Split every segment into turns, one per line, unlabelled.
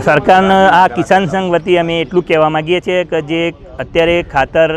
સરકારને આ કિસાન સંઘ વતી અમે એટલું કહેવા માગીએ છીએ કે જે અત્યારે ખાતર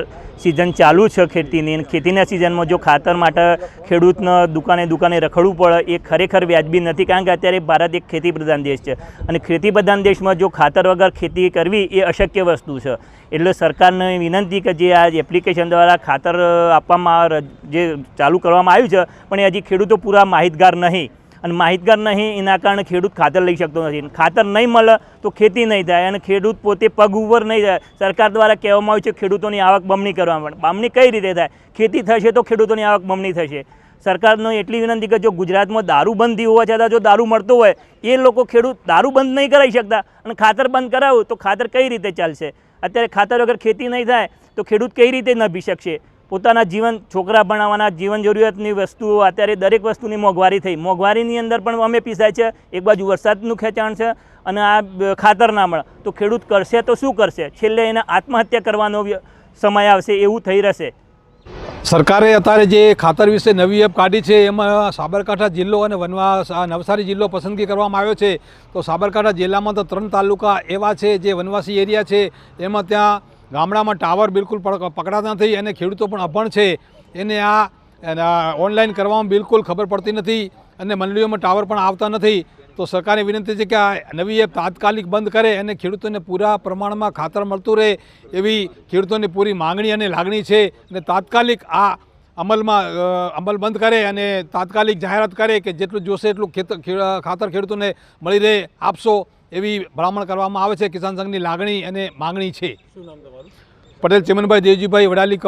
સિઝન ચાલુ છે ખેતીના સિઝનમાં જો ખાતર માટે ખેડૂતને દુકાને રખડવું પડે એ ખરેખર વ્યાજબી નથી, કારણ કે અત્યારે ભારત એક ખેતી પ્રધાન દેશ છે અને ખેતી પ્રધાન દેશમાં જો ખાતર વગર ખેતી કરવી એ અશક્ય વસ્તુ છે. એટલે સરકારને વિનંતી કે જે આ એપ્લિકેશન દ્વારા ખાતર આપવામાં જે ચાલુ કરવામાં આવ્યું છે પણ એ હજી ખેડૂતો પૂરા માહિતગાર નહીં અને માહિતગાર નહીં એના કારણે ખેડૂત ખાતર લઈ શકતો નથી. ખાતર નહીં મળે તો ખેતી નહીં થાય અને ખેડૂત પોતે પગ ઉપર નહીં થાય. સરકાર દ્વારા કહેવામાં આવ્યું છે ખેડૂતોની આવક બમણી કરવા માટે. બમણી કઈ રીતે થાય? ખેતી થશે તો ખેડૂતોની આવક બમણી થશે. સરકારનો એટલી વિનંતી કે જો ગુજરાતમાં દારૂબંધી હોવા છતાં જો દારૂ મળતો હોય એ લોકો ખેડૂત દારૂ બંધ નહીં કરાવી શકતા અને ખાતર બંધ કરાવું તો ખાતર કઈ રીતે ચાલશે? અત્યારે ખાતર વગર ખેતી નહીં થાય તો ખેડૂત કઈ રીતે નભી શકશે? પોતાના જીવન છોકરા ભણાવવાના જીવન જરૂરિયાતની વસ્તુઓ અત્યારે દરેક વસ્તુની મોંઘવારી થઈ. મોંઘવારીની અંદર પણ અમે પીસાય છે. એક બાજુ વરસાદનું ખેંચાણ છે અને આ ખાતર ના મળે તો ખેડૂત કરશે તો શું કરશે? છેલ્લે એને આત્મહત્યા કરવાનો સમય આવશે એવું થઈ રહેશે.
સરકારે અત્યારે જે ખાતર વિશે નવી એપ કાઢી છે એમાં સાબરકાંઠા જિલ્લો અને નવસારી જિલ્લો પસંદગી કરવામાં આવ્યો છે. તો સાબરકાંઠા જિલ્લામાં તો 3 તાલુકા એવા છે જે વનવાસી એરિયા છે, એમાં ત્યાં ગામડામાં ટાવર બિલકુલ પકડાતા નથી અને ખેડૂતો પણ અભણ છે. એને આ ઓનલાઈન કરવામાં બિલકુલ ખબર પડતી નથી અને મંડળીઓમાં ટાવર પણ આવતા નથી. તો સરકારે વિનંતી છે કે આ નવી એપ તાત્કાલિક બંધ કરે અને ખેડૂતોને પૂરા પ્રમાણમાં ખાતર મળતું રહે એવી ખેડૂતોની પૂરી માંગણી અને લાગણી છે. અને તાત્કાલિક આ અમલ બંધ કરે અને તાત્કાલિક જાહેરાત કરે કે જેટલું જોશે એટલું ખાતર ખેડૂતોને મળી રહે આપશો એવી ભલામણ કરવામાં આવે છે. કિસાન સંઘની લાગણી અને માંગણી છે. પટેલ ચેમનભાઈ દેવજીભાઈ વડાલી.